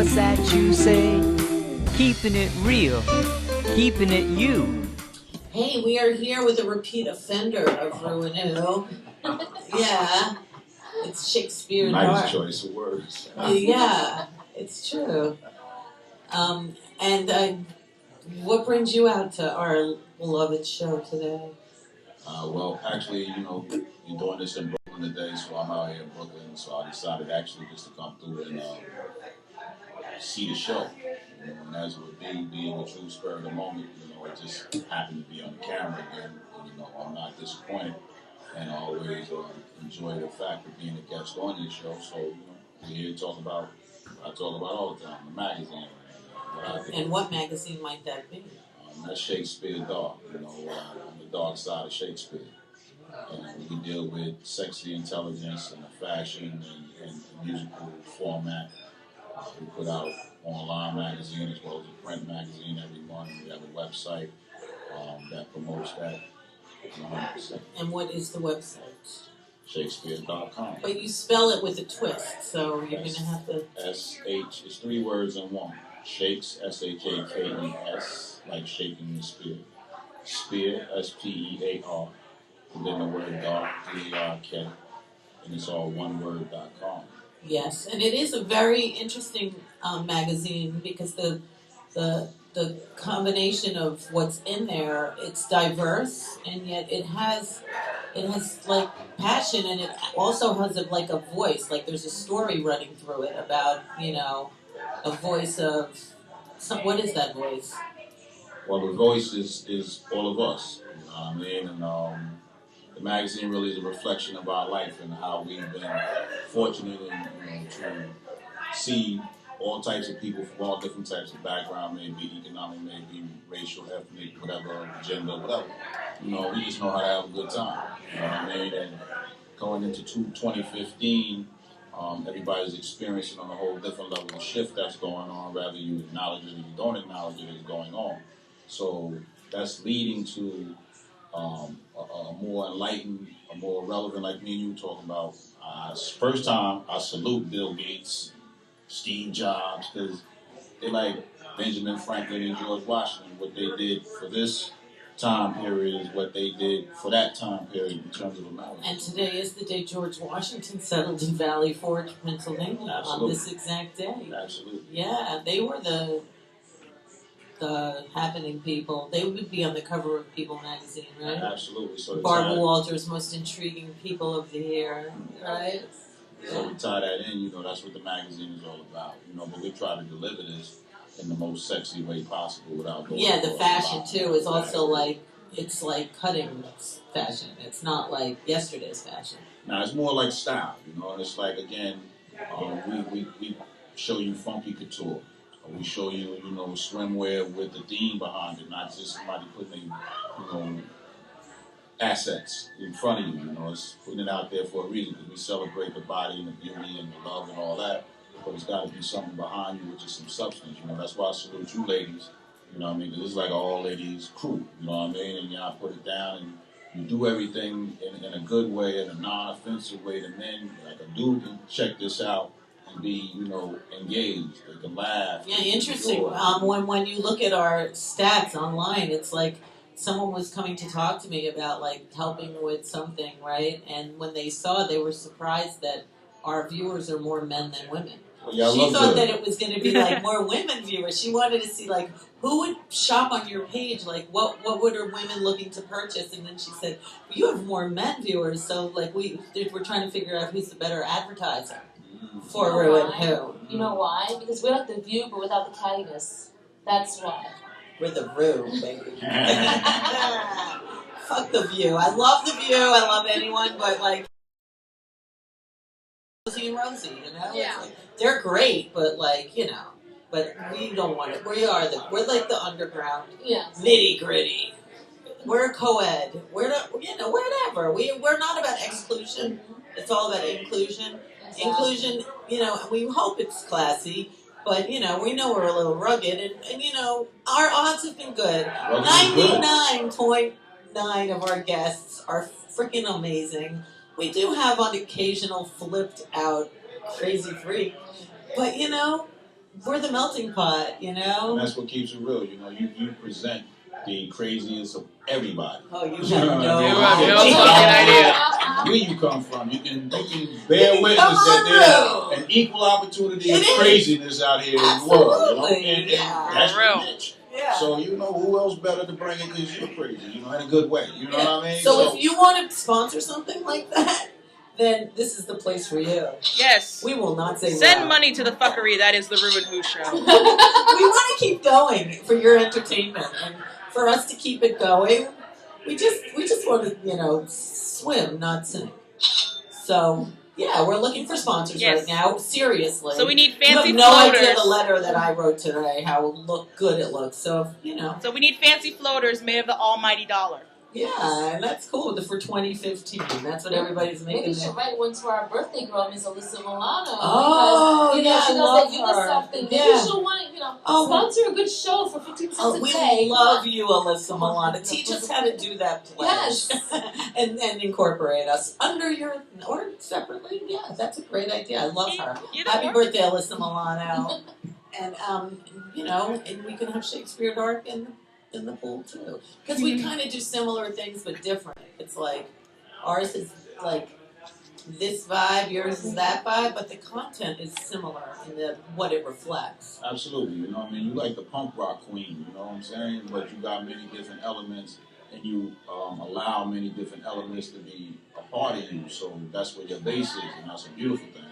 What's that you say? Keeping it real, keeping it you. Hey, we are here with a repeat offender of ReW WhO. Yeah, it's ShaKeSSpeaRDaRk. Nice choice of words. Yeah, it's true. And what brings you out to our beloved show today? Well, actually, you're doing this in Brooklyn today, so I'm out here in Brooklyn, so I decided actually just to come through and see the show. And as with me being the true spirit of the moment, it just happened to be on the camera again. And, I'm not disappointed, and I always enjoy the fact of being a guest on this show. So, we're here to talk about what I talk about all the time, the magazine. And what magazine might that be? That's ShaKeSSpeaRDaRk, on the dark side of Shakespeare. And we deal with sexy intelligence and the fashion and musical format. We put out online magazine as well as a print magazine every month. We have a website that promotes that 100%. And what is the website? ShaKeSSpeaRDaRk.com. But you spell it with a twist, so you're going to have to... S-H, it's 3 words in one. Shakes, S-H-A-K-E-S, like shaking the spear. Spear, S-P-E-A-R. And then the word dark, D-A-R-K. And it's all one word.com. Yes, and it is a very interesting magazine because the combination of what's in there, it's diverse, and yet it has like passion, and it also has like a voice. Like there's a story running through it about a voice of what is that voice? Well, the voice is all of us. You know what I mean? And the magazine really is a reflection of our life and how we've been fortunate to see all types of people from all different types of background, maybe economic, maybe racial, ethnic, whatever, gender, whatever. We just know how to have a good time. You know what I mean? And going into 2015, everybody's experiencing on a whole different level of shift that's going on, whether you acknowledge it or you don't acknowledge it is going on. So that's leading to a more enlightened, a more relevant, like me and you were talking about. First time, I salute Bill Gates, Steve Jobs, because they like Benjamin Franklin and George Washington. What they did for this time period is what they did for that time period in terms of America. And today is the day George Washington settled in Valley Forge, Pennsylvania, on this exact day. Absolutely. Yeah, they were the happening people. They would be on the cover of People magazine, right? Absolutely. So Barbara Walters, most intriguing people of the year, right? So we tie that in, that's what the magazine is all about, but we try to deliver this in the most sexy way possible without going. Yeah, the fashion too is also like, it's like cutting fashion. It's not like yesterday's fashion. Now it's more like style, and it's like, again, we show you funky couture. We show you, swimwear with the theme behind it, not just somebody putting, assets in front of you. It's putting it out there for a reason because we celebrate the body and the beauty and the love and all that. But it's got to be something behind you, which is some substance. That's why I salute you ladies. Because it's like an all ladies crew. You know what I mean? And y'all put it down and you do everything in a good way, in a non-offensive way. The men, like a dude, can check this out and be, engaged. They can laugh. Yeah, interesting. When you look at our stats online, it's like someone was coming to talk to me about like helping with something, right? And when they saw it, they were surprised that our viewers are more men than women. Yeah, she thought that it was going to be like more women viewers. She wanted to see like who would shop on your page, like what are women looking to purchase, and then she said you have more men viewers, so like we're trying to figure out who's the better advertiser for ReW WhO. You know why? Because we're like the View but without the cattiness. That's why. We're the ReW, baby. Fuck the View. I love the View. I love anyone, but like Rosie and Rosie, Yeah. Like, they're great, but like, but we don't want it. We're like the underground, nitty gritty. We're co-ed. We're not, whatever. We're not about exclusion. It's all about inclusion. Exactly. Inclusion, we hope it's classy, but we know we're a little rugged, and our odds have been good. 99.9 of our guests are freaking amazing. We do have on occasional flipped out crazy freak, but we're the melting pot, you And know? that's what keeps it real. You know, you present the craziest of everybody. Oh, you You know have what no I mean? no You fucking idea. where you come from. You can bear witness that there's an equal opportunity of craziness out here in the world. You know? And that's For real. the niche. Yeah. So you know who else better to bring it because you're crazy, you know, in a good way. You know what I mean? So if you want to sponsor something like that, then this is the place for you. Yes. We will not say Send no. money to the fuckery that is the ReW WhO show. We want to keep going for your entertainment and for us to keep it going. We just want to, you know, swim, not sink. So yeah, we're looking for sponsors right now. Seriously. So we need fancy floaters. You have no floaters. idea the letter that I wrote today, how good it looks. So you know. So we need fancy floaters made of the almighty dollar. Yeah, and that's cool for 2015. That's what everybody's making. Maybe we should write one to our birthday girl, Miss Alyssa Milano. Oh, because, you know, yeah, she I does love that her. UNICEF thing. Maybe Yeah. she'll want, you know, sponsor a good show for 15 cents a We day. love you, Alyssa Milano. Teach us how to do that pledge. Yes. and incorporate us under your, or separately. Yeah, that's a great idea. I love her. Happy birthday, Alyssa Milano. And, you know, and we can have ShaKeSSpeaRDaRk in the pool too. Because we kind of do similar things but different. It's like, ours is like this vibe, yours is that vibe, but the content is similar in what it reflects. Absolutely, you know what I mean? You like the punk rock queen, you know what I'm saying? But you got many different elements and you allow many different elements to be a part of you. So that's where your base is, and that's a beautiful thing.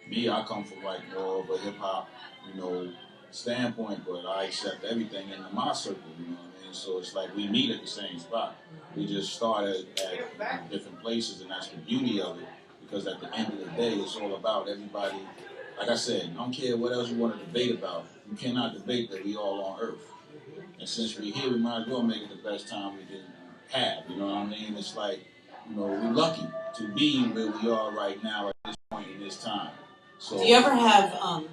Me, I come from like more of a hip hop, you know, standpoint, but I accept everything into my circle, you know what I mean? So it's like we meet at the same spot. We just started at different places, and that's the beauty of it. Because at the end of the day, it's all about everybody. Like I said, I don't care what else you want to debate about. You cannot debate that we all on Earth. And since we're here, we might as well make it the best time we can have. You know what I mean? It's like, you know, we're lucky to be where we are right now at this point in this time. So, do you ever have,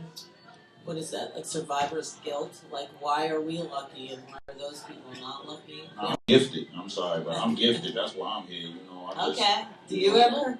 what is that, like survivor's guilt? Like, why are we lucky and why are those people not lucky? I'm gifted. I'm sorry, but I'm gifted. That's why I'm here. You know. Okay. Do you ever?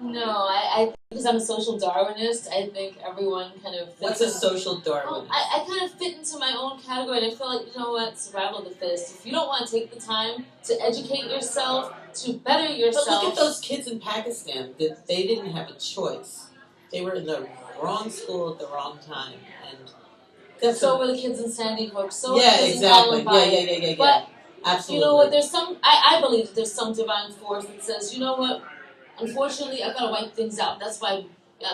No, I because I'm a social Darwinist, I think everyone kind of fits. What's a social Darwinist? I kind of fit into my own category, and I feel like, you know what, survival of the fittest. If you don't want to take the time to educate yourself, to better yourself. But look at those kids in Pakistan. They didn't have a choice. They were in the wrong school at the wrong time, and so were the kids in Sandy Hook. So yeah, exactly. Yeah. But absolutely. You know what? There's some. I believe that there's some divine force that says, you know what? Unfortunately, I've got to wipe things out. That's why,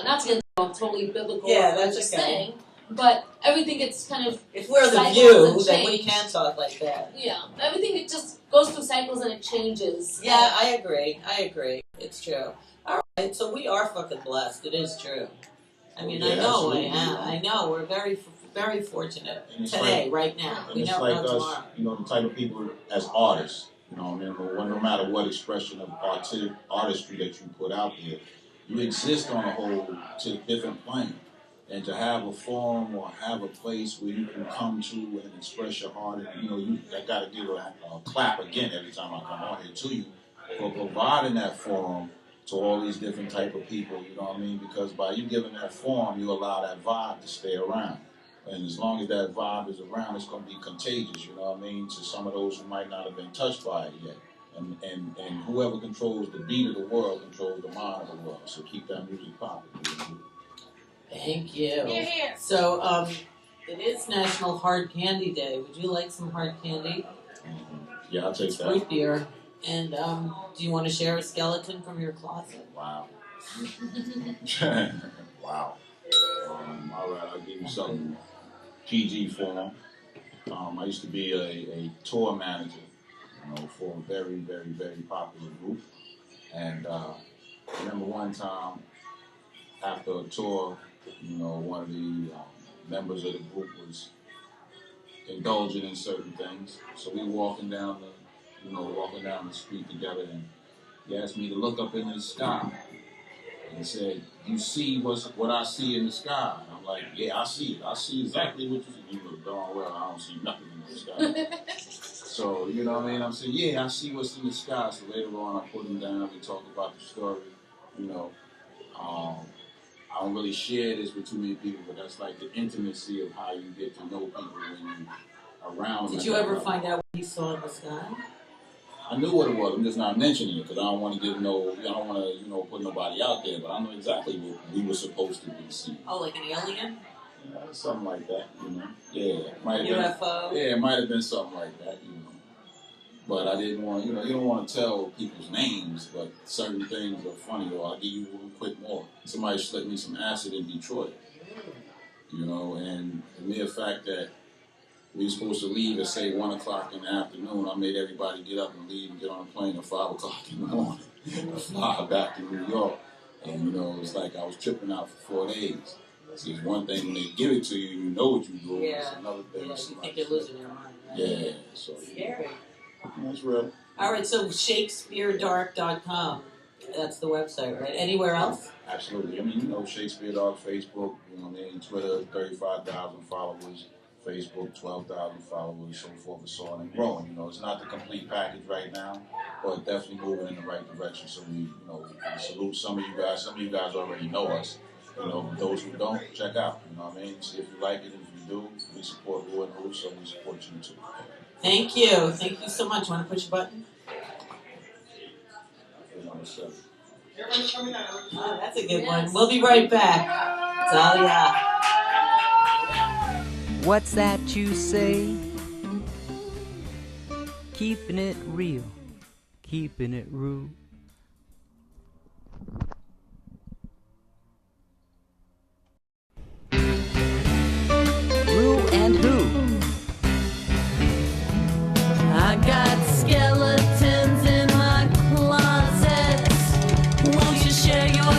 not to get totally biblical or religious thing, but everything gets kind of. If we're the view, then we can talk like that. Yeah, everything it just goes through cycles and it changes. Yeah, I agree. It's true. All right, so we are fucking blessed. It is true. I mean, Yeah, I know absolutely. I know. We're very fortunate today, right now. And We it's never like know us, tomorrow. you know, the type of people as artists, you know, I mean, no matter what expression of artistry that you put out there, you exist on a whole different plane. And to have a forum or have a place where you can come to and express your heart, and you know, I got to give a clap again every time I come on here to you for providing that forum to all these different type of people. You know what I mean? Because by you giving that forum, you allow that vibe to stay around. And as long as that vibe is around, it's going to be contagious, you know what I mean, to some of those who might not have been touched by it yet. And whoever controls the beat of the world controls the mind of the world. So keep that music popping. You know? Thank you. So, it is National Hard Candy Day. Would you like some hard candy? Yeah, I'll take it's that. Root beer. And do you want to share a skeleton from your closet? Wow. Wow. All right, I'll give you something PG form. I used to be a tour manager, you know, for a very, very, very popular group. And I remember one time after a tour, you know, one of the members of the group was indulging in certain things. So we walking down the street together, and he asked me to look up into the sky. And he said, "You see what I see in the sky?" And I'm like, "Yeah, I see it. I see exactly what you see." You know darn well I don't see nothing in the sky. So, you know what I mean? I'm saying, "Yeah, I see what's in the sky." So later on I put him down, we talk about the story, you know. I don't really share this with too many people, but that's like the intimacy of how you get to know people when you're around them. Did you ever find out what he saw in the sky? I knew what it was. I'm just not mentioning it because I don't want to give I don't want to, put nobody out there. But I know exactly what we were supposed to be seeing. Oh, like an alien? Yeah, something like that, Yeah, might have UFO. Been, yeah, it might have been something like that, But I didn't want, you don't want to tell people's names, but certain things are funny. Or I'll give you real quick more. Somebody slipped me some acid in Detroit, and the mere fact that we were supposed to leave at, say, 1 o'clock in the afternoon. I made everybody get up and leave and get on a plane at 5 o'clock in the morning to fly back to New York. And, it's like I was tripping out for 4 days. See, it's one thing when they give it to you and you know what you're doing. Yeah. It's another thing. Yeah, you think you're losing your mind. Right? Yeah. So, scary. That's real. All right, so ShaKeSSpeaRDaRk.com. That's the website, right? Anywhere else? Absolutely. I mean, ShaKeSSpeaRDaRk, Facebook, Twitter, 35,000 followers. Facebook, 12,000 followers, so forth and so on, and growing. It's not the complete package right now, but definitely moving in the right direction. So we salute some of you guys. Some of you guys already know us. Those who don't, check out. See if you like it. If you do, we support ReW, so we support you too. Thank you. Thank you so much. Want to push a button? Oh, that's a good one. We'll be right back. Talia. What's that you say? Keeping it real, keeping it real. ReW and Who. I got skeletons in my closet. Won't you share your